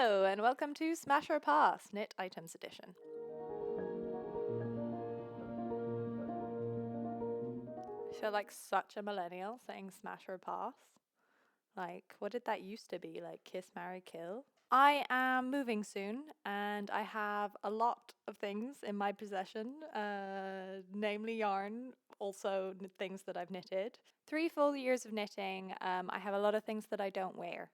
Hello and welcome to Smash or Pass Knit Items Edition. I feel like such a millennial saying smash or pass. Like, what did that used to be? Like kiss, marry, kill? I am moving soon and I have a lot of things in my possession, namely yarn, also things that I've knitted. 3 full years of knitting. I have a lot of things that I don't wear,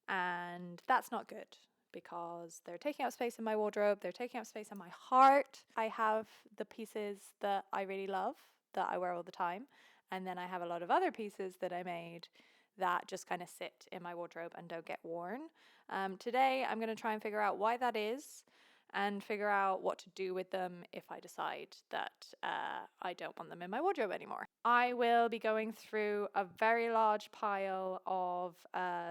and that's not good because they're taking up space in my wardrobe, they're taking up space in my heart. I have the pieces that I really love that I wear all the time, and then I have a lot of other pieces that I made that just kind of sit in my wardrobe and don't get worn. Today I'm going to try and figure out why that is and figure out what to do with them if I decide that I don't want them in my wardrobe anymore. I will be going through a very large pile of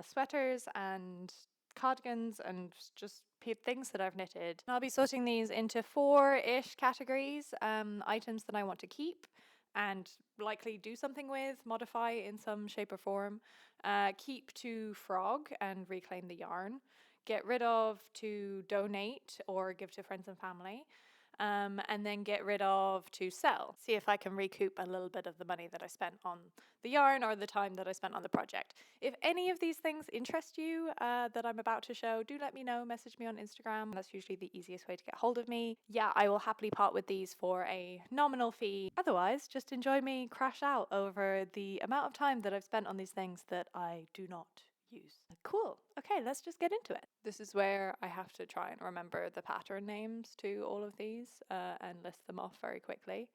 sweaters and cardigans and just things that I've knitted. And I'll be sorting these into 4-ish categories, items that I want to keep and likely do something with, modify in some shape or form, keep to frog and reclaim the yarn, get rid of to donate or give to friends and family, and then get rid of to sell. See if I can recoup a little bit of the money that I spent on the yarn or the time that I spent on the project. If any of these things interest you that I'm about to show, do let me know. Message me on Instagram. That's usually the easiest way to get hold of me. Yeah, I will happily part with these for a nominal fee. Otherwise, just enjoy me crash out over the amount of time that I've spent on these things that I do not use. Cool. Okay, let's just get into it. This is where I have to try and remember the pattern names to all of these and list them off very quickly.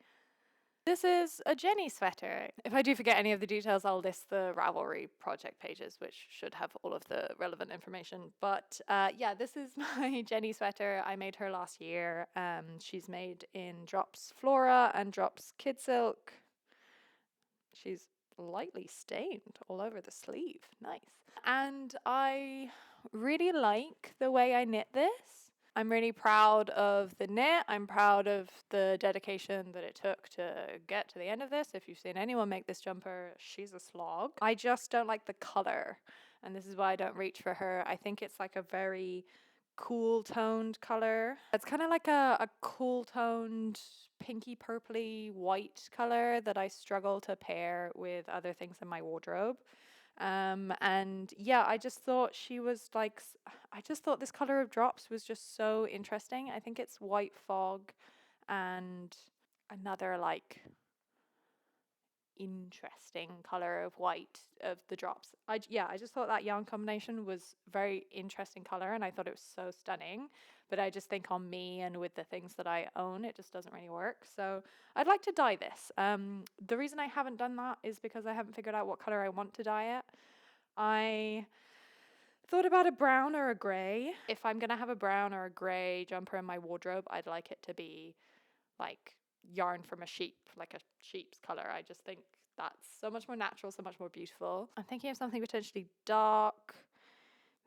This is a Gany sweater. If I do forget any of the details, I'll list the Ravelry project pages, which should have all of the relevant information. But yeah, this is my Gany sweater. I made her last year. She's made in Drops Flora and Drops Kid Silk. She's lightly stained all over the sleeve. Nice. And I really like the way I knit this. I'm really proud of the knit. I'm proud of the dedication that it took to get to the end of this. If you've seen anyone make this jumper, she's a slog. I just don't like the color, and this is why I don't reach for her. I think it's like a very cool toned color. It's kind of like a cool toned pinky purpley white color that I struggle to pair with other things in my wardrobe. And yeah, I just thought she was like, I just thought this color of Drops was just so interesting. I think it's White Fog and another like interesting color of white of the Drops. I just thought that yarn combination was very interesting color, and I thought it was so stunning, but I just think on me and with the things that I own, it just doesn't really work. So I'd like to dye this. The reason I haven't done that is because I haven't figured out what color I want to dye it. I thought about a brown or a gray. If I'm gonna have a brown or a gray jumper in my wardrobe, I'd like it to be like yarn from a sheep, like a sheep's color. I just think that's so much more natural, so much more beautiful. I'm thinking of something potentially dark,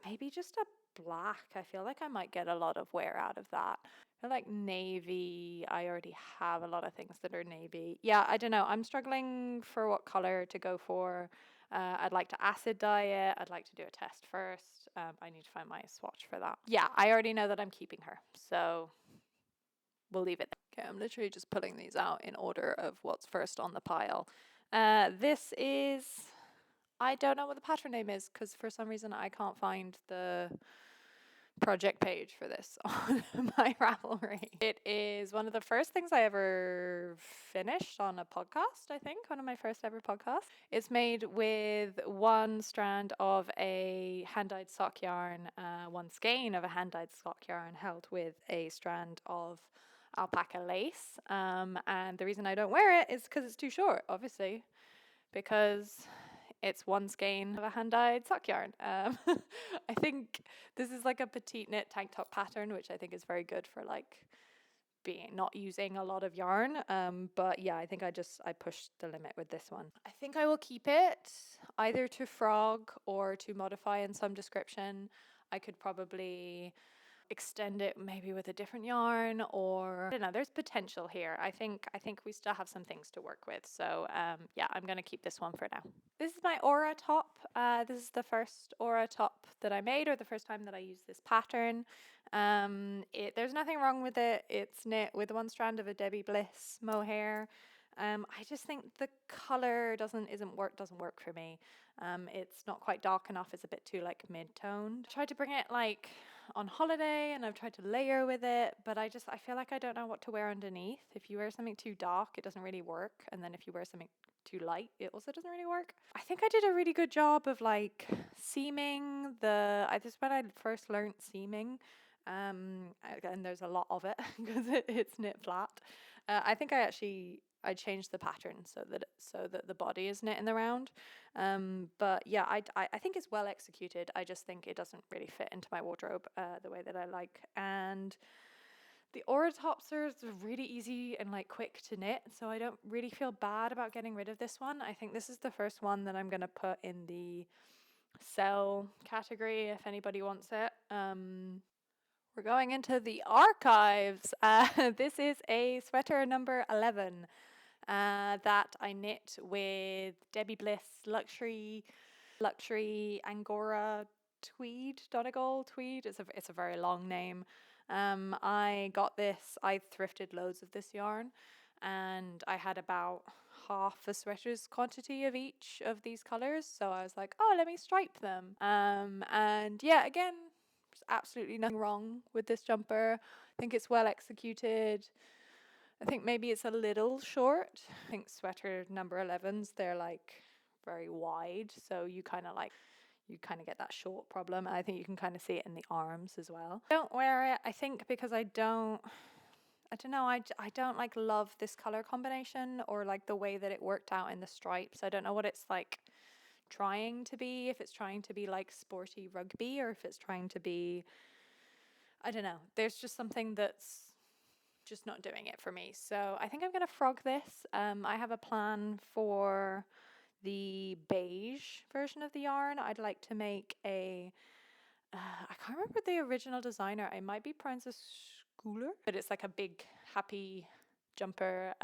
maybe just a black. I feel like I might get a lot of wear out of that. I feel like navy, I already have a lot of things that are navy. Yeah, I don't know. I'm struggling for what color to go for. I'd like to acid dye it. I'd like to do a test first. I need to find my swatch for that. Yeah, I already know that I'm keeping her, so we'll leave it there. Okay, I'm literally just pulling these out in order of what's first on the pile. This is, I don't know what the pattern name is because for some reason I can't find the project page for this on my Ravelry. It is one of the first things I ever finished on a podcast, I think, one of my first ever podcasts. It's made with one strand of a hand-dyed sock yarn, one skein of a hand-dyed sock yarn held with a strand of alpaca lace. And the reason I don't wear it is because it's too short, obviously, because it's one skein of a hand-dyed sock yarn. I think this is like a petite knit tank top pattern, which I think is very good for like being not using a lot of yarn. But yeah, I think I pushed the limit with this one. I think I will keep it either to frog or to modify in some description. I could probably extend it maybe with a different yarn, or I don't know, there's potential here. I think we still have some things to work with. So yeah, I'm gonna keep this one for now. This is my aura top. This is the first aura top that I made, or the first time that I used this pattern. There's nothing wrong with it. It's knit with one strand of a Debbie Bliss mohair. I just think the color doesn't work for me. It's not quite dark enough. It's a bit too like mid-toned. I tried to bring it like on holiday, and I've tried to layer with it, but I feel like I don't know what to wear underneath. If you wear something too dark, it doesn't really work, and then if you wear something too light, it also doesn't really work. I think I did a really good job of like seaming this when I first learned seaming, and there's a lot of it because it's knit flat. I think I changed the pattern so that the body is knit in the round. But yeah, I think it's well executed. I just think it doesn't really fit into my wardrobe the way that I like. And the aura tops are really easy and like quick to knit, so I don't really feel bad about getting rid of this one. I think this is the first one that I'm gonna put in the sell category if anybody wants it. We're going into the archives. This is a sweater number 11 that I knit with Debbie Bliss luxury Angora tweed, Donegal tweed. It's a very long name. I got this. I thrifted loads of this yarn, and I had about half a sweater's quantity of each of these colors. So I was like, oh, let me stripe them. And yeah, again, there's absolutely nothing wrong with this jumper. I think it's well executed. I think maybe it's a little short. I think sweater number 11s, they're like very wide, so you kind of get that short problem. I think you can kind of see it in the arms as well. I don't wear it, I think, because I don't know, I don't like love this color combination or like the way that it worked out in the stripes. I don't know what it's like trying to be, if it's trying to be like sporty rugby, or if it's trying to be, I don't know. There's just something that's just not doing it for me. So I think I'm going to frog this. I have a plan for the beige version of the yarn. I'd like to make I can't remember the original designer. It might be Princess Schooler, but it's like a big happy jumper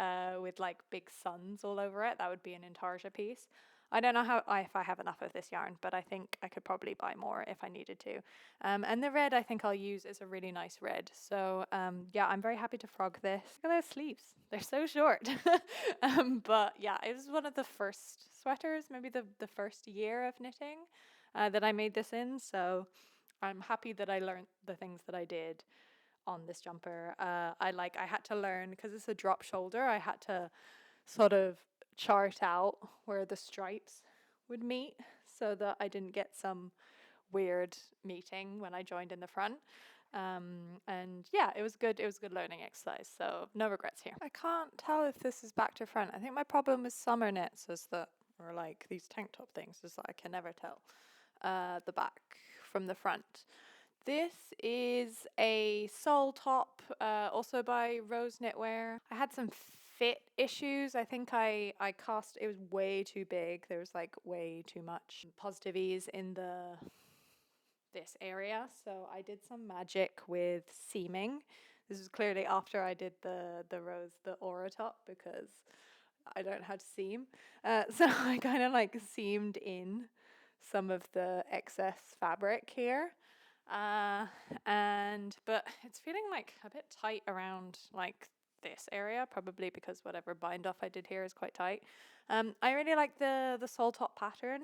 with like big suns all over it. That would be an intarsia piece. I don't know if I have enough of this yarn, but I think I could probably buy more if I needed to. And the red I think I'll use is a really nice red. So yeah, I'm very happy to frog this. Look at those sleeves. They're so short. But yeah, it was one of the first sweaters, maybe the first year of knitting that I made this in. So I'm happy that I learned the things that I did on this jumper. I had to learn, because it's a drop shoulder, I had to sort of chart out where the stripes would meet so that I didn't get some weird meeting when I joined in the front. And yeah, it was good learning exercise, so no regrets here. I can't tell if this is back to front. I think my problem with summer knits is that, or like these tank top things, is that I can never tell the back from the front. This is a sole top, also by Rose Knitwear. I had some fit issues. I think I cast, it was way too big. There was like way too much positive ease in this area. So I did some magic with seaming. This was clearly after I did the aura top, because I don't know how to seam. So I kind of like seamed in some of the excess fabric here. But it's feeling like a bit tight around like this area, probably because whatever bind off I did here is quite tight. I really like the sole top pattern.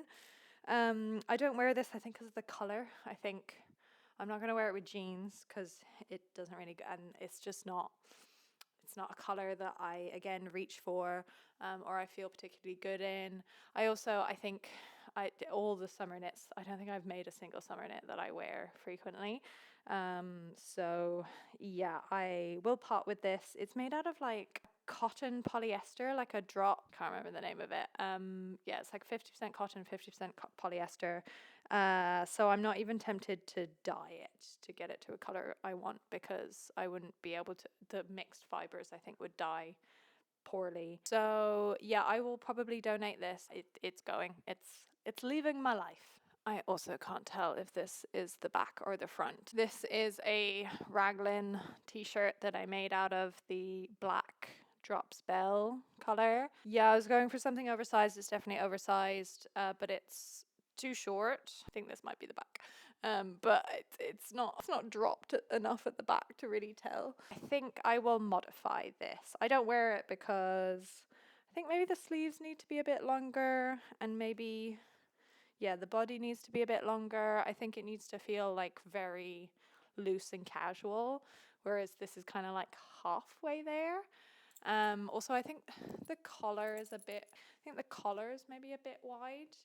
I don't wear this, I think, because of the color. I think I'm not going to wear it with jeans because it doesn't really go, and it's not a color that I, again, reach for, or I feel particularly good in. I think all the summer knits, I don't think I've made a single summer knit that I wear frequently. So yeah, I will part with this. It's made out of like cotton polyester, like a drop, can't remember the name of it. Yeah, it's like 50% cotton, 50% polyester. So I'm not even tempted to dye it to get it to a color I want, because I wouldn't be able to, the mixed fibers I think would dye poorly. So yeah, I will probably donate this. It's going. It's leaving my life. I also can't tell if this is the back or the front. This is a Raglan t-shirt that I made out of the black drop spell color. Yeah, I was going for something oversized. It's definitely oversized, but it's too short. I think this might be the back. But it's not dropped enough at the back to really tell. I think I will modify this. I don't wear it because I think maybe the sleeves need to be a bit longer, and maybe, yeah, the body needs to be a bit longer. I think it needs to feel like very loose and casual, whereas this is kind of like halfway there. Also, I think the collar is maybe a bit wide.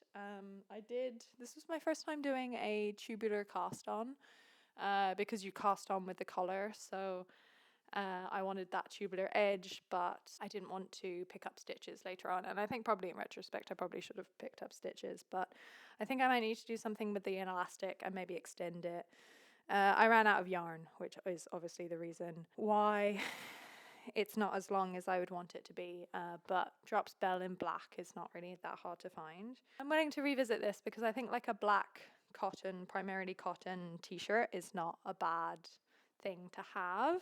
This was my first time doing a tubular cast on, because you cast on with the collar. So I wanted that tubular edge, but I didn't want to pick up stitches later on. And I think probably in retrospect, I probably should have picked up stitches, but I think I might need to do something with the elastic and maybe extend it. I ran out of yarn, which is obviously the reason why it's not as long as I would want it to be, but drop spell in black is not really that hard to find. I'm willing to revisit this because I think like a black cotton, primarily cotton t-shirt is not a bad thing to have.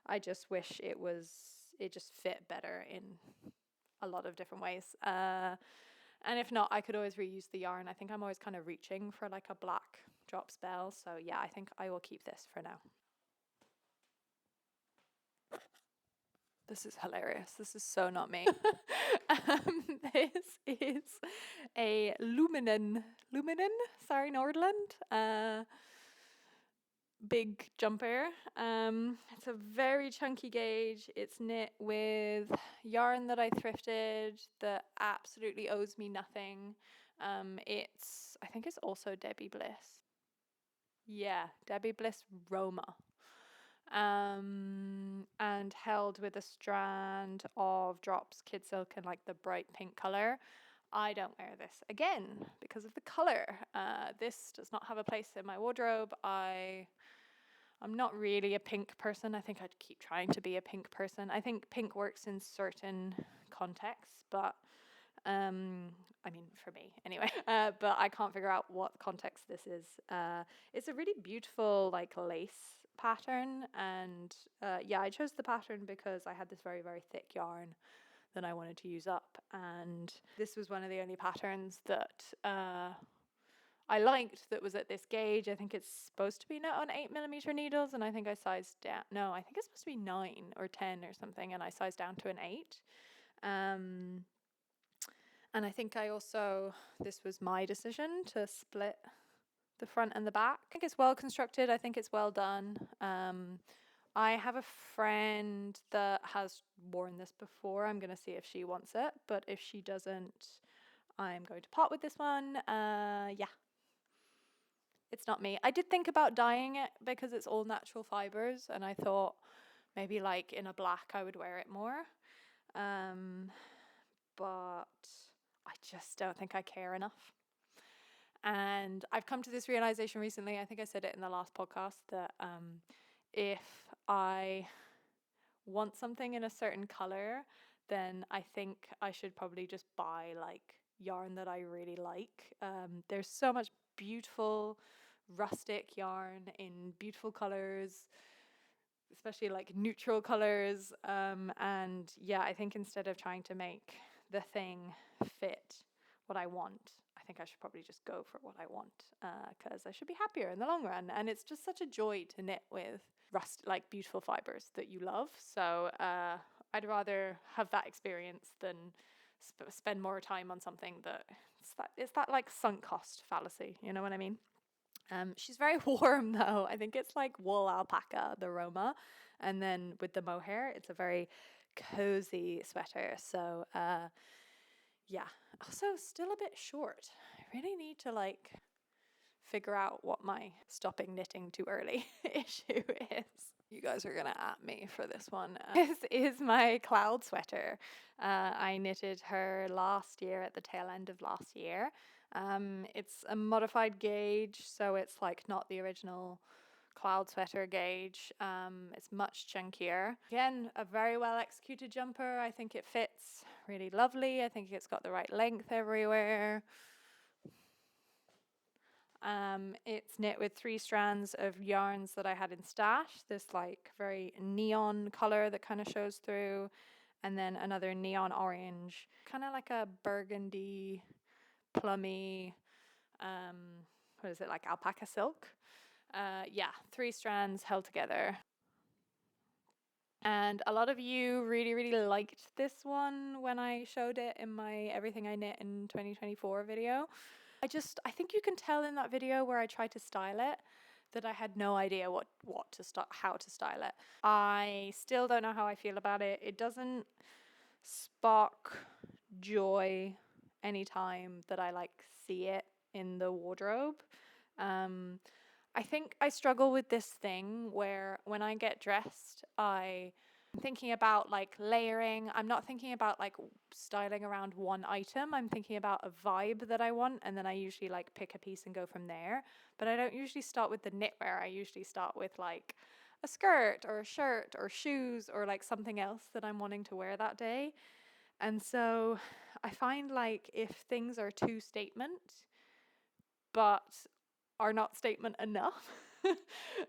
I just wish it just fit better in a lot of different ways. And if not, I could always reuse the yarn. I think I'm always kind of reaching for like a black drop spell. So yeah, I think I will keep this for now. This is hilarious. This is so not me. This is a Luminen, sorry, Nordland, big jumper. It's a very chunky gauge. It's knit with yarn that I thrifted that absolutely owes me nothing. I think it's also Debbie Bliss. Yeah, Debbie Bliss Roma. And held with a strand of drops kid silk in like the bright pink color. I don't wear this again because of the color. This does not have a place in my wardrobe. I'm not really a pink person. I think I'd keep trying to be a pink person. I think pink works in certain contexts, but I mean, for me anyway. But I can't figure out what context this is. It's a really beautiful like lace pattern, and yeah, I chose the pattern because I had this very, very thick yarn that I wanted to use up, and this was one of the only patterns that I liked that was at this gauge. I think it's supposed to be knit on 8mm needles, and I think I sized down. No, I think it's supposed to be 9 or 10 or something, and I sized down to an 8. And I think this was my decision to split the front and the back. I think it's well constructed. I think it's well done. I have a friend that has worn this before. I'm going to see if she wants it, but if she doesn't, I'm going to part with this one. Yeah. It's not me. I did think about dyeing it because it's all natural fibers, and I thought maybe like in a black I would wear it more. But I just don't think I care enough. And I've come to this realization recently, I think I said it in the last podcast, that if I want something in a certain color, then I think I should probably just buy like yarn that I really like. There's so much beautiful rustic yarn in beautiful colors, especially like neutral colors. And yeah, I think instead of trying to make the thing fit what I want, I think I should probably just go for what I want, because I should be happier in the long run. And it's just such a joy to knit with like beautiful fibers that you love. So I'd rather have that experience than spend more time on something that it's that like sunk cost fallacy. You know what I mean? She's very warm though. I think it's like wool alpaca, the Roma, and then with the mohair, it's a very cozy sweater. So yeah, also still a bit short. I really need to like figure out what my stopping knitting too early issue is. You guys are gonna at me for this one. This is my cloud sweater. I knitted her last year, at the tail end of last year. It's a modified gauge, so it's like not the original cloud sweater gauge. It's much chunkier. Again, a very well executed jumper. I think it fits really lovely. I think it's got the right length everywhere. It's knit with 3 strands of yarns that I had in stash. This like very neon color that kind of shows through, and then another neon orange, kind of like a burgundy, plummy, what is it, like alpaca silk? Yeah, 3 strands held together. And a lot of you really, really liked this one when I showed it in my Everything I Knit in 2024 video. I think you can tell in that video where I tried to style it that I had no idea how to style it. I still don't know how I feel about it. It doesn't spark joy anytime that I like see it in the wardrobe. I think I struggle with this thing where when I get dressed, I'm thinking about like layering. I'm not thinking about like styling around one item. I'm thinking about a vibe that I want, and then I usually like pick a piece and go from there. But I don't usually start with the knitwear. I usually start with like a skirt or a shirt or shoes or like something else that I'm wanting to wear that day. And so I find like if things are too statement, but are not statement enough,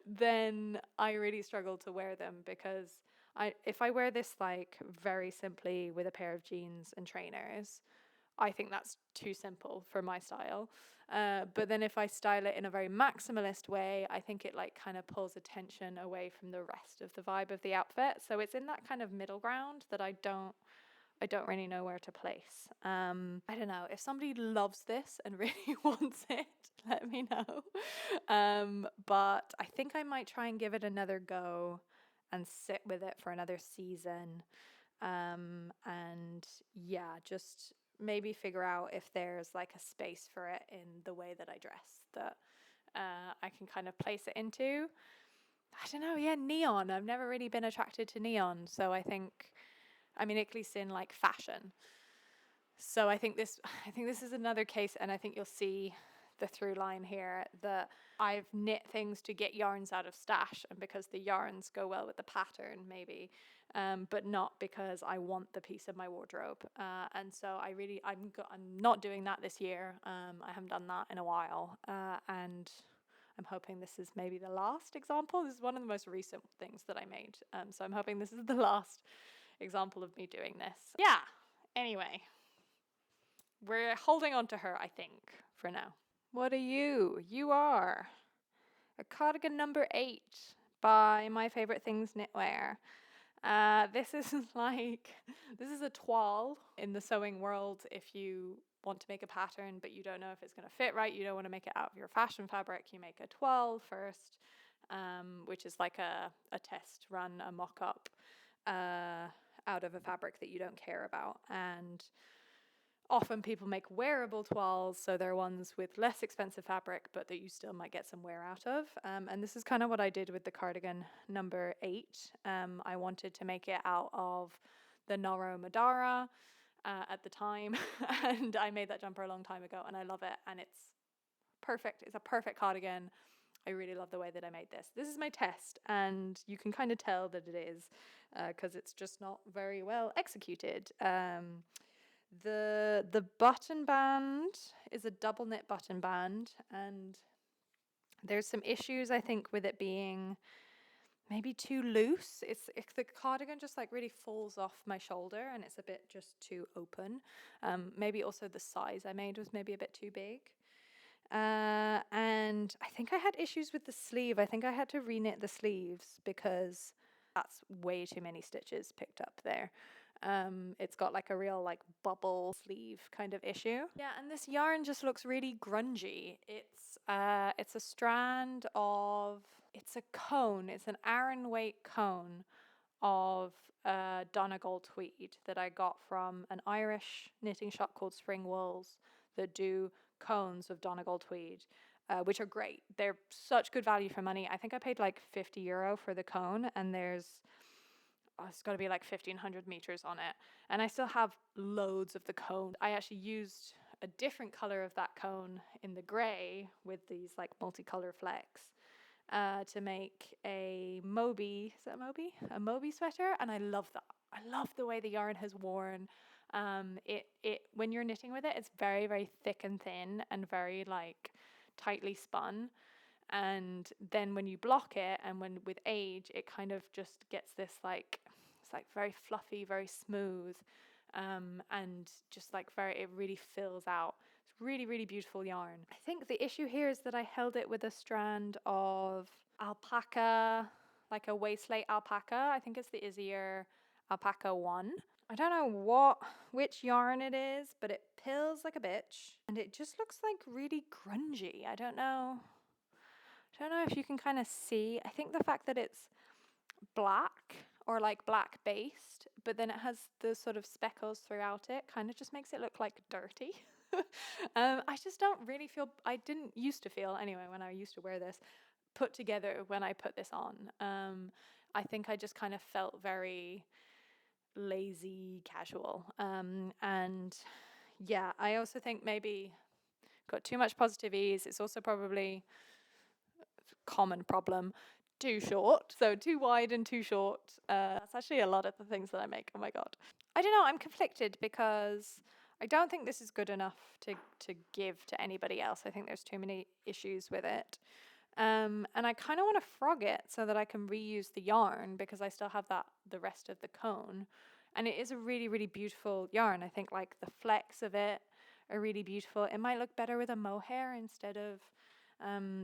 then I really struggle to wear them, because if I wear this like very simply with a pair of jeans and trainers, I think that's too simple for my style. But then if I style it in a very maximalist way, I think it like kind of pulls attention away from the rest of the vibe of the outfit. So it's in that kind of middle ground that I don't really know where to place. I don't know. If somebody loves this and really wants it, let me know. But I think I might try and give it another go and sit with it for another season. And yeah, just maybe figure out if there's like a space for it in the way that I dress that I can kind of place it into. I don't know. Yeah, neon. I've never really been attracted to neon. So I think, at least in like fashion. So I think this is another case, and I think you'll see the through line here, that I've knit things to get yarns out of stash, and because the yarns go well with the pattern maybe, but not because I want the piece of my wardrobe. And so I'm not doing that this year. I haven't done that in a while, and I'm hoping this is maybe the last example. This is one of the most recent things that I made, so I'm hoping this is the last example of me doing this. Yeah, anyway, we're holding on to her, I think, for now. What are you? You are a cardigan number 8 by My Favorite Things Knitwear. This is a toile in the sewing world. If you want to make a pattern but you don't know if it's going to fit right, you don't want to make it out of your fashion fabric, you make a toile first, which is like a test run, a mock-up out of a fabric that you don't care about. And often people make wearable toiles, so they're ones with less expensive fabric but that you still might get some wear out of. And this is kind of what I did with the cardigan number 8. I wanted to make it out of the Noro Madara at the time, and I made that jumper a long time ago, and I love it, and it's perfect. It's a perfect cardigan. I really love the way that I made this. This is my test, and you can kind of tell that it is, because it's just not very well executed. The button band is a double knit button band, and there's some issues, I think, with it being maybe too loose. It's the cardigan just like really falls off my shoulder, and it's a bit just too open. Maybe also the size I made was maybe a bit too big. And I think I had issues with the sleeve. I think I had to reknit the sleeves because that's way too many stitches picked up there. It's got like a real like bubble sleeve kind of issue. Yeah, and this yarn just looks really grungy. It's a strand of, it's a cone. It's an Aran weight cone of Donegal tweed that I got from an Irish knitting shop called Spring Wools that do cones of Donegal tweed, which are great. They're such good value for money. I think I paid like €50 for the cone, and it's got to be like 1,500 meters on it. And I still have loads of the cone. I actually used a different color of that cone in the gray with these like multicolor flecks to make a Moby, is that Moby? A Moby sweater, and I love that. I love the way the yarn has worn. It when you're knitting with it, it's very, very thick and thin and very like tightly spun. And then when you block it, and when with age, it kind of just gets this like, it's like very fluffy, very smooth, and just like it really fills out. It's really, really beautiful yarn. I think the issue here is that I held it with a strand of alpaca, like a waistlet alpaca. I think it's the Izzier Alpaca 1. I don't know which yarn it is, but it pills like a bitch, and it just looks like really grungy. I don't know if you can kind of see. I think the fact that it's black or like black based, but then it has the sort of speckles throughout it kind of just makes it look like dirty. I just don't really feel, I didn't used to feel anyway when I used to wear this, put together when I put this on. I think I just kind of felt very lazy casual. And yeah, I also think maybe got too much positive ease. It's also probably common problem, too short, so too wide and too short. That's actually a lot of the things that I make. Oh my god, I don't know, I'm conflicted because I don't think this is good enough to give to anybody else. I think there's too many issues with it, and I kind of want to frog it so that I can reuse the yarn because I still have the rest of the cone, and it is a really, really beautiful yarn. I think like the flecks of it are really beautiful. It might look better with a mohair instead of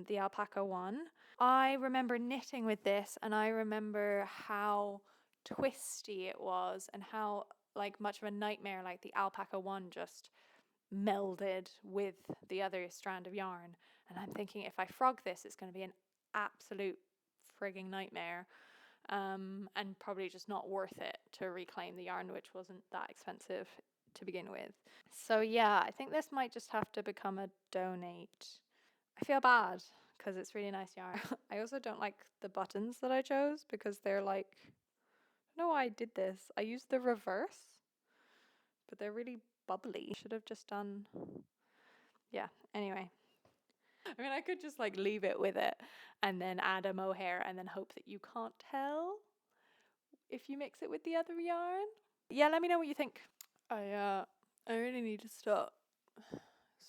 the Alpaca 1. I remember knitting with this, and I remember how twisty it was and how like much of a nightmare like the Alpaca 1 just melded with the other strand of yarn. And I'm thinking if I frog this, it's going to be an absolute frigging nightmare, and probably just not worth it to reclaim the yarn, which wasn't that expensive to begin with. So yeah, I think this might just have to become a donate. I feel bad because it's really nice yarn. I also don't like the buttons that I chose because they're like, I don't know why I did this. I used the reverse, but they're really bubbly. Should have just done, yeah, anyway. I mean, I could just like leave it with it and then add a mohair and then hope that you can't tell if you mix it with the other yarn. Yeah, let me know what you think. I really need to start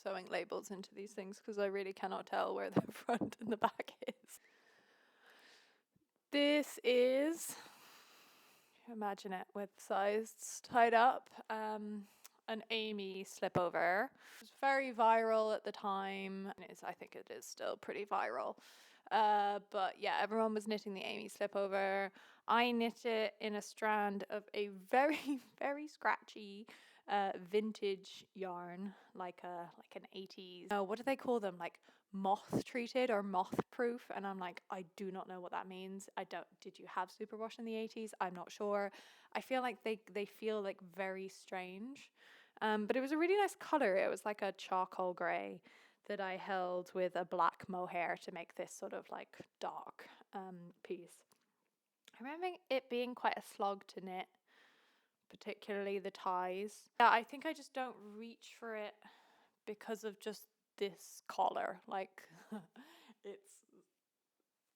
sewing labels into these things because I really cannot tell where the front and the back is. This is, imagine it with sides tied up, an Amy slipover. It was very viral at the time. I think it is still pretty viral. But yeah, everyone was knitting the Amy slipover. I knit it in a strand of a very, very scratchy vintage yarn, like an 80s. What do they call them? Like moth treated or moth proof? And I'm like, I do not know what that means. Did you have superwash in the 80s? I'm not sure. I feel like they feel like very strange. But it was a really nice color. It was like a charcoal gray that I held with a black mohair to make this sort of like dark piece. I remember it being quite a slog to knit, particularly the ties. Yeah, I think I just don't reach for it because of just this collar. Like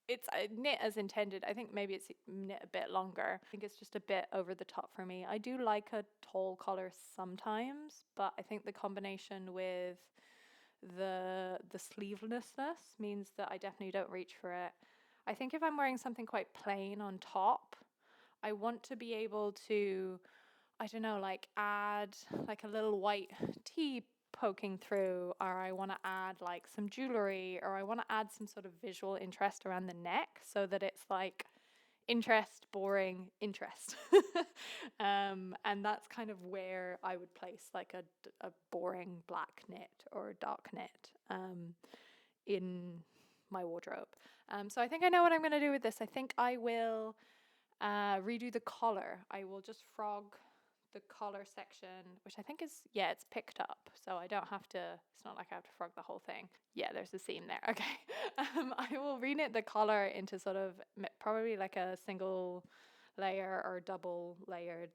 it's knit as intended. I think maybe it's knit a bit longer. I think it's just a bit over the top for me. I do like a tall collar sometimes, but I think the combination with the sleevelessness means that I definitely don't reach for it. I think if I'm wearing something quite plain on top, I want to be able to, I don't know, like add like a little white tee poking through, or I want to add like some jewelry, or I want to add some sort of visual interest around the neck so that it's like interest, boring, interest. And that's kind of where I would place like a boring black knit or dark knit in my wardrobe. So I think I know what I'm going to do with this. I think I will redo the collar. I will just frog the collar section, which I think is, yeah, it's picked up, so I don't have to, it's not like I have to frog the whole thing. Yeah, there's a seam there. Okay. I will reknit the collar into sort of probably like a single layer or double layered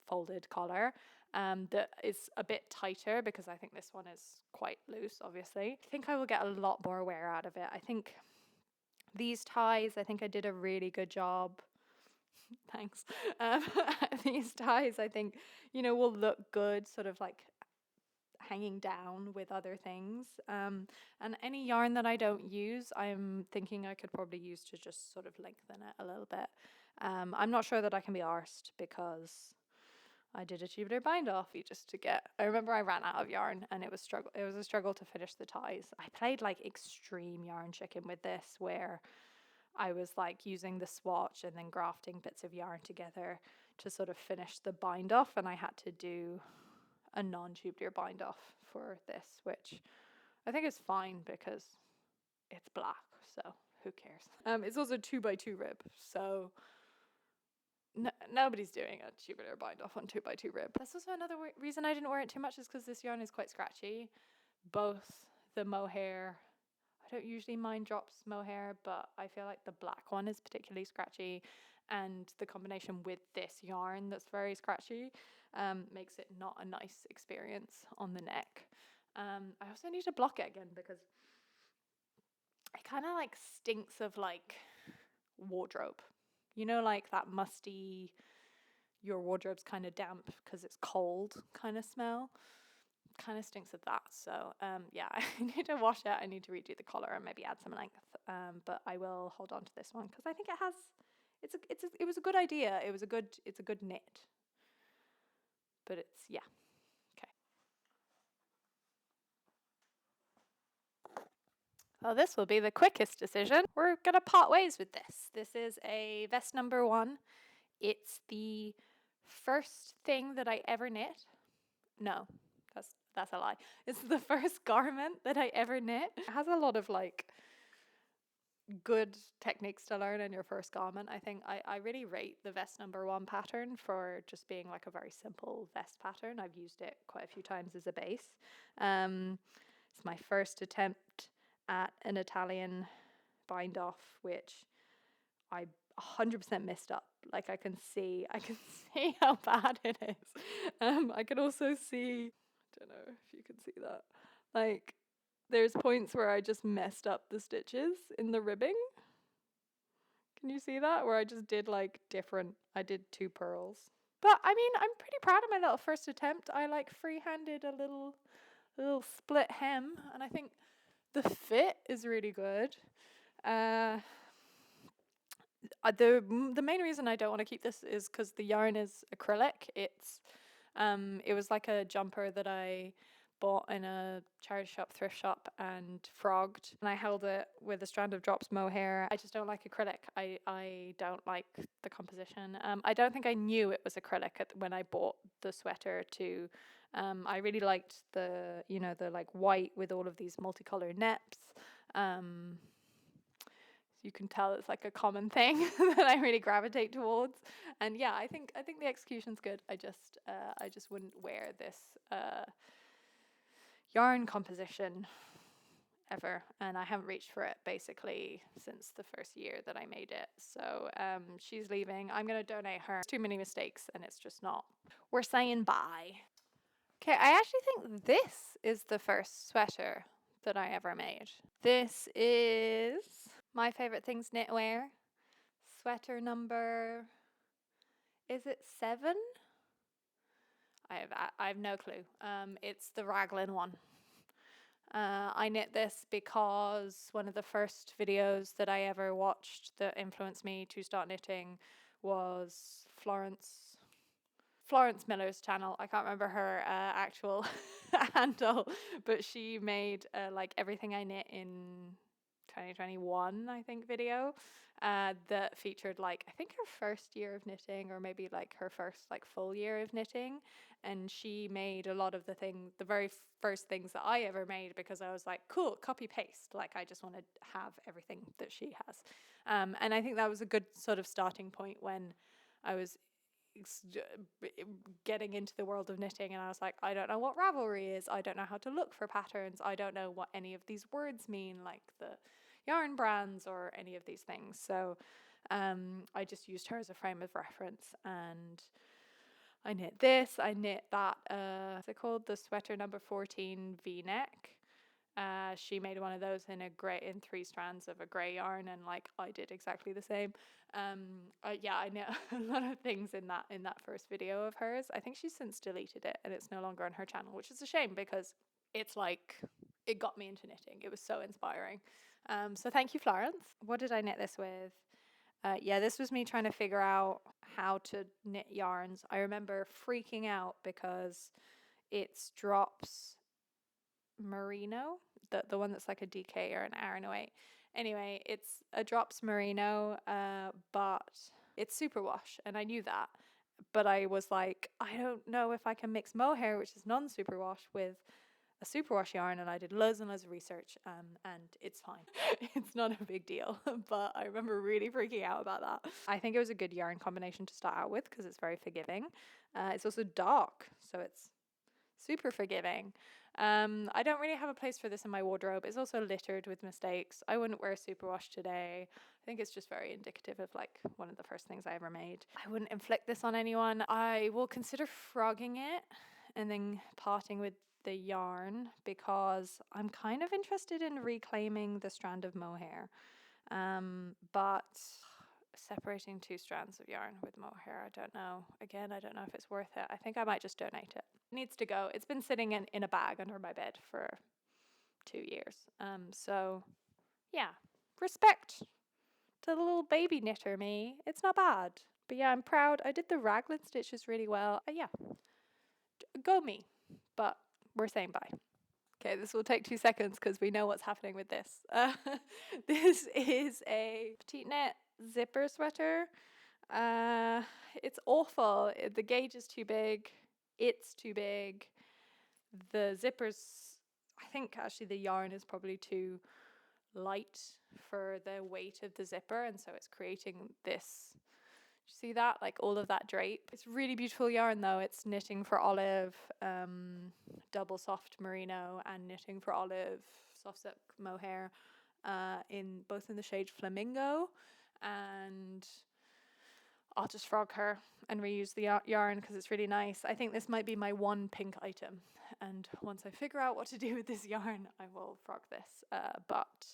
folded collar that is a bit tighter because I think this one is quite loose, obviously. I think I will get a lot more wear out of it. I think these ties, I think I did a really good job. Thanks. These ties, I think, will look good sort of like hanging down with other things. And any yarn that I don't use, I'm thinking I could probably use to just sort of lengthen it a little bit. I'm not sure that I can be arsed because I did a tubular bind off just to get. I remember I ran out of yarn and it was a struggle to finish the ties. I played like extreme yarn chicken with this, where I was like using the swatch and then grafting bits of yarn together to sort of finish the bind off, and I had to do a non-tubular bind off for this, which I think is fine because it's black, so who cares. It's also 2x2 rib, so nobody's doing a tubular bind off on 2x2 rib. That's also another reason I didn't wear it too much, is because this yarn is quite scratchy. Both the mohair, I don't usually mind drops mohair, but I feel like the black one is particularly scratchy, and the combination with this yarn that's very scratchy makes it not a nice experience on the neck. I also need to block it again because it kind of like stinks of like wardrobe. You know, like that musty, your wardrobe's kind of damp because it's cold kind of smell. Kind of stinks of that. So yeah, I need to wash it. I need to redo the collar and maybe add some length. But I will hold on to this one because I think it has. It was a good idea. It's a good knit. But it's, yeah. Okay. Well, this will be the quickest decision. We're gonna part ways with this. This is a vest number 1. It's the first thing that I ever knit. No, that's a lie. It's the first garment that I ever knit. It has a lot of like good techniques to learn in your first garment. I think I really rate the vest number 1 pattern for just being like a very simple vest pattern. I've used it quite a few times as a base. It's my first attempt at an Italian bind off, which I 100% messed up. Like I can see how bad it is. I can also see, I don't know if you can see that, like there's points where I just messed up the stitches in the ribbing. Can you see that? Where I just did like I did 2 pearls. But I mean, I'm pretty proud of my little first attempt. I like freehanded a little split hem, and I think the fit is really good. The main reason I don't want to keep this is because the yarn is acrylic. It was like a jumper that I bought in a charity shop, thrift shop, and frogged, and I held it with a strand of drops mohair. I just don't like acrylic. I don't like the composition. I don't think I knew it was acrylic when I bought the sweater too. I really liked the like white with all of these multicolored neps. You can tell it's like a common thing that I really gravitate towards. And yeah, I think the execution's good. I just wouldn't wear this yarn composition ever, and I haven't reached for it basically since the first year that I made it. So she's leaving. I'm gonna donate her. There's too many mistakes and it's just not. We're saying bye. Okay, I actually think this is the first sweater that I ever made. This is My Favorite Things Knitwear. Sweater number, is it 7? I have no clue. It's the Ragland one. I knit this because one of the first videos that I ever watched that influenced me to start knitting was Florence Miller's channel. I can't remember her actual handle, but she made like everything I knit in 2021, I think, video that featured like I think her first year of knitting, or maybe like her first like full year of knitting, and she made a lot of the very first things that I ever made because I was like, cool, copy paste, like I just want to have everything that she has, and I think that was a good sort of starting point when I was getting into the world of knitting, and I was like, I don't know what Ravelry is, I don't know how to look for patterns, I don't know what any of these words mean, like the yarn brands or any of these things. So I just used her as a frame of reference, and I knit this, I knit that what's it called, the sweater number 14 V-neck, She made one of those in 3 strands of a grey yarn, and like I did exactly the same. Yeah, I know a lot of things in that first video of hers. I think she's since deleted it and it's no longer on her channel, which is a shame because it's like, it got me into knitting. It was so inspiring. So thank you, Florence. What did I knit this with? Yeah, this was me trying to figure out how to knit yarns. I remember freaking out because it's drops merino, the one that's like a DK or an RN08. Anyway, it's a drops merino, but it's superwash, and I knew that. But I was like, I don't know if I can mix mohair, which is non-superwash, with a superwash yarn, and I did loads and loads of research, and it's fine. It's not a big deal, but I remember really freaking out about that. I think it was a good yarn combination to start out with because it's very forgiving. It's also dark, so it's super forgiving. I don't really have a place for this in my wardrobe. It's also littered with mistakes. I wouldn't wear superwash today. I think it's just very indicative of like one of the first things I ever made. I wouldn't inflict this on anyone. I will consider frogging it and then parting with the yarn because I'm kind of interested in reclaiming the strand of mohair. But separating 2 strands of yarn with mohair, I don't know. Again, I don't know if it's worth it. I think I might just donate it. It needs to go. It's been sitting in a bag under my bed for 2 years. So yeah, respect to the little baby knitter me. It's not bad. But yeah, I'm proud. I did the raglan stitches really well. Yeah, go me. But we're saying bye. Okay, this will take 2 seconds because we know what's happening with this. This is a petite knit zipper sweater. It's awful. The gauge is too big. It's too big. The zippers, I think actually the yarn is probably too light for the weight of the zipper, and so it's creating this. See that? Like all of that drape. It's really beautiful yarn though. It's knitting for Olive, double soft merino, and knitting for Olive soft silk mohair, in both in the shade Flamingo, and I'll just frog her and reuse the yarn because it's really nice. I think this might be my one pink item, and once I figure out what to do with this yarn, I will frog this. But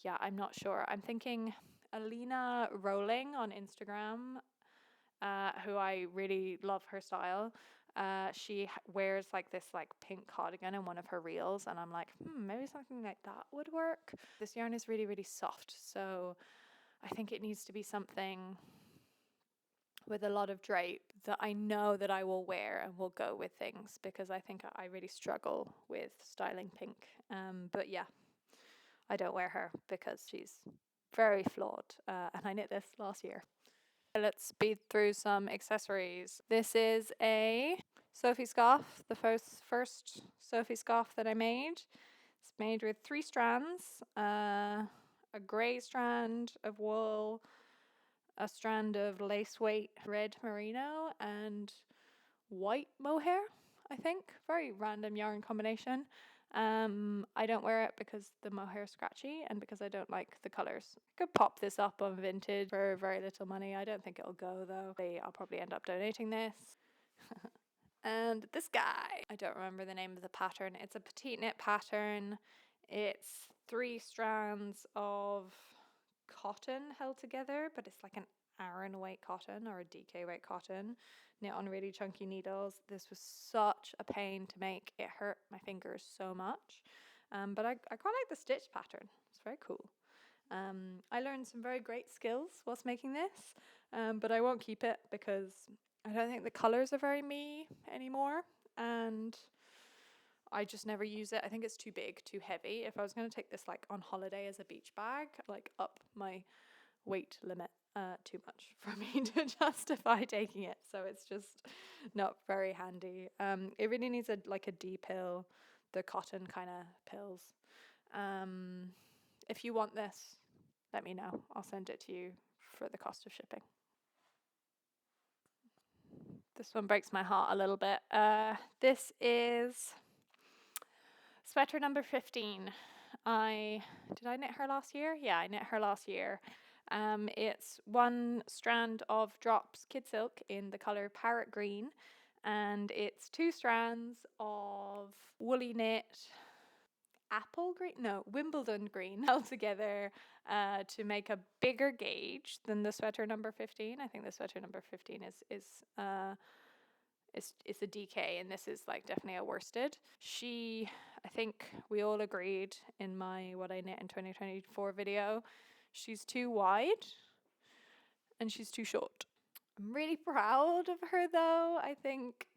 yeah, I'm not sure. I'm thinking Alina Rolling on Instagram, who I really love her style. She wears like this like pink cardigan in one of her reels, and I'm like, maybe something like that would work. This yarn is really, really soft, so I think it needs to be something with a lot of drape that I know that I will wear and will go with things, because I think I really struggle with styling pink. But yeah, I don't wear her because she's very flawed, and I knit this last year. Let's speed through some accessories. This is a Sophie scarf, the first Sophie scarf that I made. It's made with 3 strands, a grey strand of wool, a strand of lace weight red merino, and white mohair, I think. Very random yarn combination. I don't wear it because the mohair is scratchy and because I don't like the colors. I could pop this up on Vinted for very little money. I don't think it'll go though. I'll probably end up donating this. And this guy, I don't remember the name of the pattern. It's a petite knit pattern. It's 3 strands of cotton held together, but it's like an Aran weight cotton or a DK weight cotton, knit on really chunky needles. This was such a pain to make. It hurt my fingers so much, but I quite like the stitch pattern. It's very cool. I learned some very great skills whilst making this, but I won't keep it because I don't think the colours are very me anymore, and I just never use it. I think it's too big, too heavy. If I was going to take this like on holiday as a beach bag, like up my weight limit too much for me to justify taking it. So it's just not very handy. It really needs a D-pill, the cotton kind of pills. If you want this, let me know. I'll send it to you for the cost of shipping. This one breaks my heart a little bit. This is sweater number 15. Did I knit her last year? Yeah, I knit her last year. It's 1 strand of drops kid silk in the color parrot green, and it's 2 strands of woolly knit apple green, no, Wimbledon green held together to make a bigger gauge than the sweater number 15. I think the sweater number 15 is a DK, and this is like definitely a worsted. I think we all agreed in my what I knit in 2024 video, she's too wide and she's too short. I'm really proud of her though. I think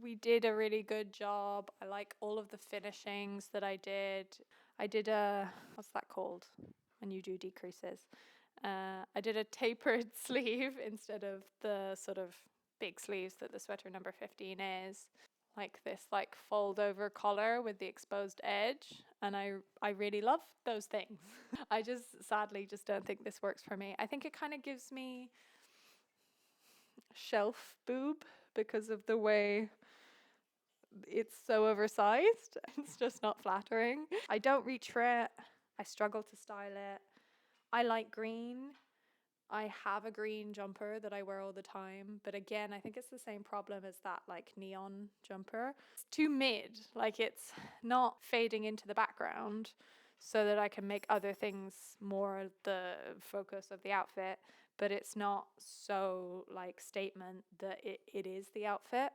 we did a really good job. I like all of the finishings that I did. I did what's that called when you do decreases? I did a tapered sleeve instead of the sort of big sleeves that the sweater number 15 is. Like this like fold over collar with the exposed edge, and I really love those things. I just sadly just don't think this works for me. I think it kind of gives me shelf boob because of the way it's so oversized. It's just not flattering. I don't reach for it. I struggle to style it. I like green. I have a green jumper that I wear all the time, but again, I think it's the same problem as that like neon jumper. It's too mid, like it's not fading into the background so that I can make other things more the focus of the outfit, but it's not so like statement that it is the outfit.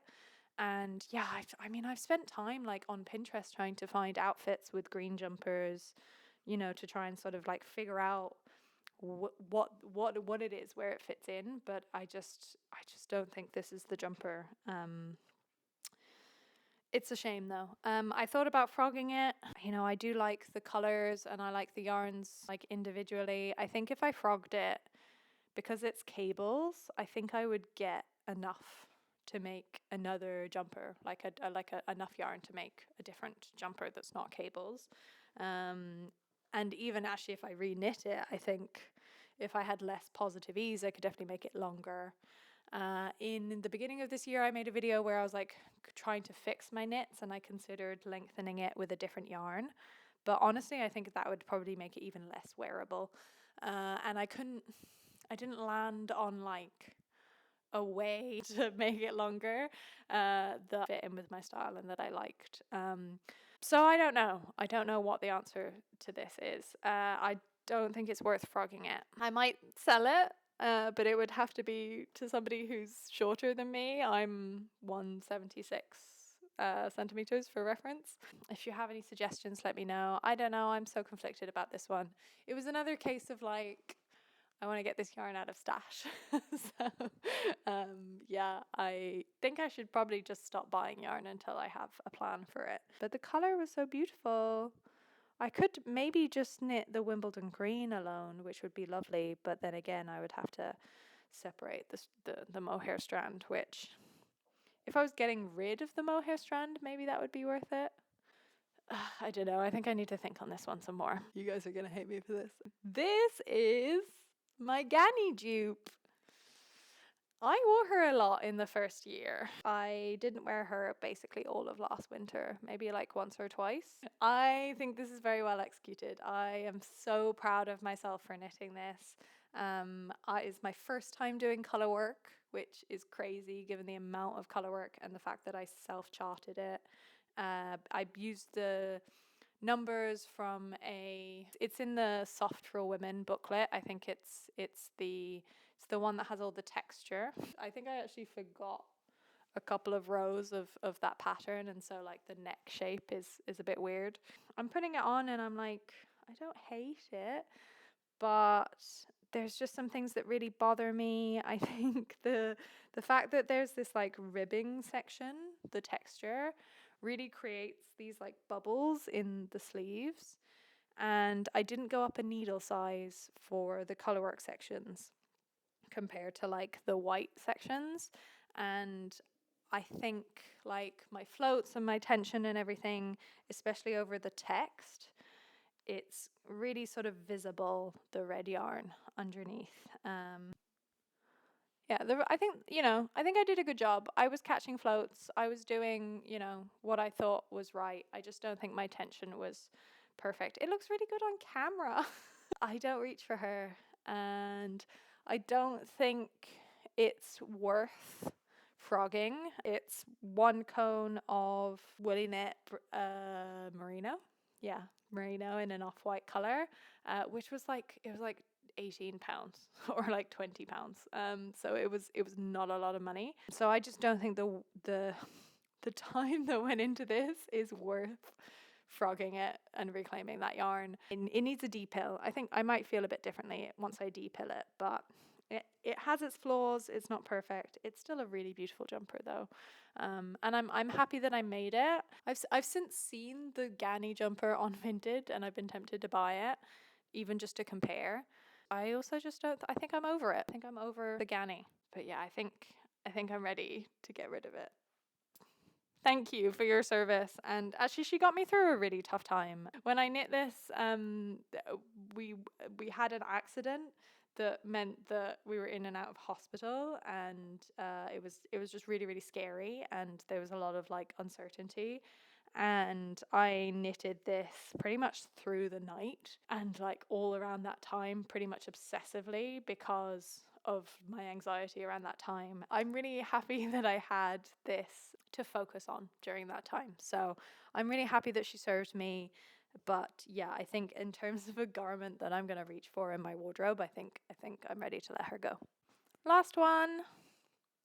And yeah, I mean, I've spent time like on Pinterest trying to find outfits with green jumpers, you know, to try and sort of like figure out what it is, where it fits in, but I just don't think this is the jumper. It's a shame though. I thought about frogging it. You know, I do like the colors and I like the yarns like individually. I think if I frogged it, because it's cables, I think I would get enough to make another jumper, like enough yarn to make a different jumper that's not cables. And even actually if I re-knit it, I think if I had less positive ease, I could definitely make it longer. In the beginning of this year, I made a video where I was like trying to fix my knits, and I considered lengthening it with a different yarn. But honestly, I think that would probably make it even less wearable. And I didn't land on like a way to make it longer that fit in with my style and that I liked. So I don't know. I don't know what the answer to this is. I don't think it's worth frogging it. I might sell it, but it would have to be to somebody who's shorter than me. I'm 176 centimeters for reference. If you have any suggestions, let me know. I don't know. I'm so conflicted about this one. It was another case of like, I want to get this yarn out of stash. So, yeah, I think I should probably just stop buying yarn until I have a plan for it. But the color was so beautiful. I could maybe just knit the Wimbledon green alone, which would be lovely. But then again, I would have to separate the mohair strand, which if I was getting rid of the mohair strand, maybe that would be worth it. I don't know. I think I need to think on this one some more. You guys are going to hate me for this. This is my Gany dupe. I wore her a lot in the first year. I didn't wear her basically all of last winter, maybe like once or twice. I think this is very well executed. I am so proud of myself for knitting this. It's my first time doing colour work, which is crazy given the amount of colour work and the fact that I self-charted it. I used the numbers from it's in the Soft for Women booklet. I think it's the one that has all the texture. I think I actually forgot a couple of rows of that pattern, and so like the neck shape is a bit weird. I'm putting it on and I'm like, I don't hate it, but there's just some things that really bother me. I think the fact that there's this like ribbing section, the texture really creates these like bubbles in the sleeves, and I didn't go up a needle size for the colorwork sections compared to like the white sections, and I think like my floats and my tension and everything, especially over the text, it's really sort of visible, the red yarn underneath. I think I did a good job. I was catching floats. I was doing, what I thought was right. I just don't think my tension was perfect. It looks really good on camera. I don't reach for her, and I don't think it's worth frogging. It's one cone of woolly knit merino. yeah, merino in an off-white color, which was like, it was like £18 or like £20. So it was not a lot of money. So I just don't think the time that went into this is worth frogging it and reclaiming that yarn. It needs a depill. I think I might feel a bit differently once I depill it, but it has its flaws. It's not perfect. It's still a really beautiful jumper though. And I'm happy that I made it. I've since seen the Gany jumper on Vinted, and I've been tempted to buy it, even just to compare. I also just don't. I think I'm over it. I think I'm over the Gany. But yeah, I think I'm ready to get rid of it. Thank you for your service. And actually, she got me through a really tough time. When I knit this, we had an accident that meant that we were in and out of hospital, and it was just really, really scary, and there was a lot of like uncertainty. And I knitted this pretty much through the night and like all around that time, pretty much obsessively, because of my anxiety around that time. I'm really happy that I had this to focus on during that time. So I'm really happy that she served me. But yeah, I think in terms of a garment that I'm gonna reach for in my wardrobe, I think I'm ready to let her go. Last one.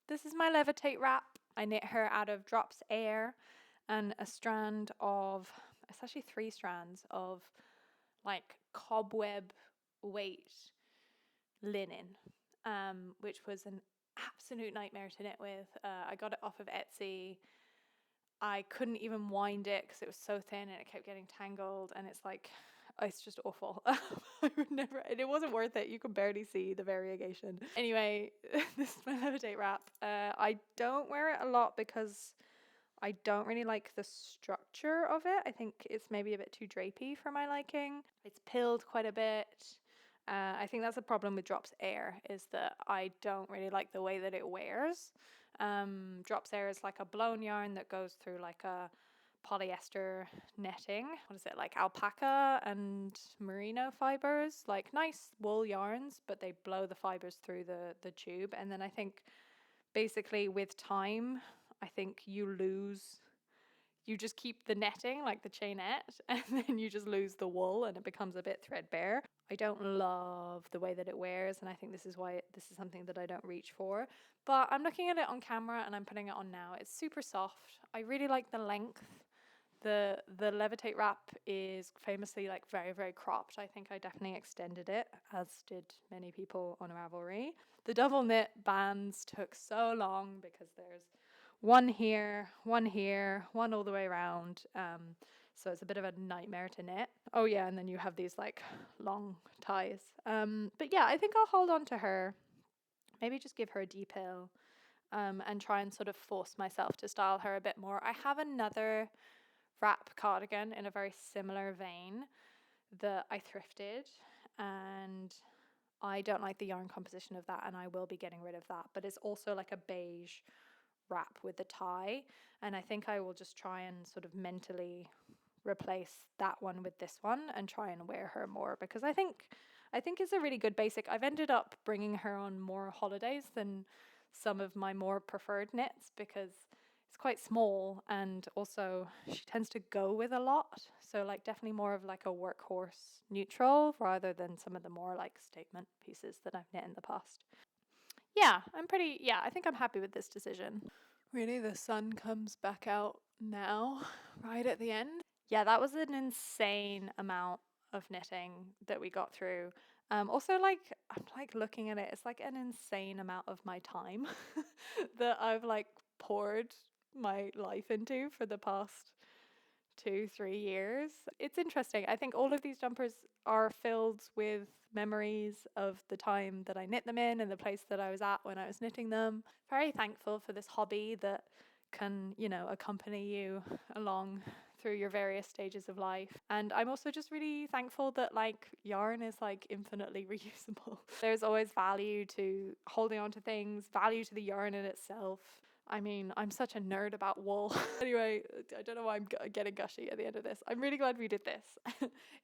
This is my Levitate wrap. I knit her out of drops air and a strand of, it's actually 3 strands of like cobweb weight linen, which was an absolute nightmare to knit with. I got it off of Etsy. I couldn't even wind it because it was so thin and it kept getting tangled, and it's just awful. I would never, and it wasn't worth it. You could barely see the variegation. Anyway, this is my Levitate wrap. I don't wear it a lot because I don't really like the structure of it. I think it's maybe a bit too drapey for my liking. It's pilled quite a bit. I think that's a problem with Drops Air, is that I don't really like the way that it wears. Drops Air is like a blown yarn that goes through like a polyester netting. What is it, like alpaca and merino fibers, like nice wool yarns, but they blow the fibers through the tube. And then I think basically with time, I think you just keep the netting, like the chainette, and then you just lose the wool and it becomes a bit threadbare. I don't love the way that it wears, and I think this is why this is something that I don't reach for. But I'm looking at it on camera and I'm putting it on now. It's super soft. I really like the length. The Levitate wrap is famously like very, very cropped. I think I definitely extended it, as did many people on Ravelry. The double knit bands took so long because there's one here, one all the way around. So it's a bit of a nightmare to knit. Oh yeah, and then you have these like long ties. But yeah, I think I'll hold on to her. Maybe just give her a depill, and try and sort of force myself to style her a bit more. I have another wrap cardigan in a very similar vein that I thrifted, and I don't like the yarn composition of that, and I will be getting rid of that. But it's also like a beige wrap with a tie, and I think I will just try and sort of mentally replace that one with this one and try and wear her more, because I think it's a really good basic. I've ended up bringing her on more holidays than some of my more preferred knits because it's quite small, and also she tends to go with a lot. So like definitely more of like a workhorse neutral rather than some of the more like statement pieces that I've knit in the past. Yeah, I think I'm happy with this decision. Really, the sun comes back out now, right at the end. Yeah, that was an insane amount of knitting that we got through. Also, like, I'm like looking at it, it's like an insane amount of my time that I've like poured my life into for the past 2-3 years. It's interesting. I think all of these jumpers are filled with memories of the time that I knit them in and the place that I was at when I was knitting them. Very thankful for this hobby that can, accompany you along through your various stages of life. And I'm also just really thankful that like yarn is like infinitely reusable. There's always value to holding on to things, value to the yarn in itself. I mean, I'm such a nerd about wool. Anyway, I don't know why I'm getting gushy at the end of this. I'm really glad we did this.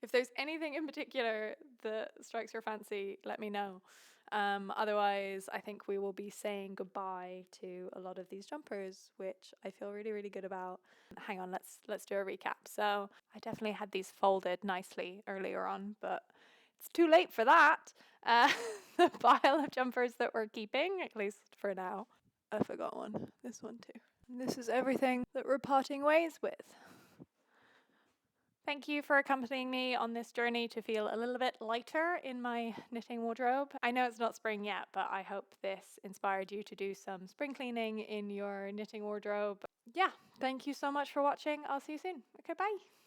If there's anything in particular that strikes your fancy, let me know. Otherwise, I think we will be saying goodbye to a lot of these jumpers, which I feel really, really good about. Hang on, let's do a recap. So I definitely had these folded nicely earlier on, but it's too late for that. The pile of jumpers that we're keeping, at least for now. I forgot one. This one too. This is everything that we're parting ways with. Thank you for accompanying me on this journey to feel a little bit lighter in my knitting wardrobe. I know it's not spring yet, but I hope this inspired you to do some spring cleaning in your knitting wardrobe. Yeah, thank you so much for watching. I'll see you soon. Okay, bye.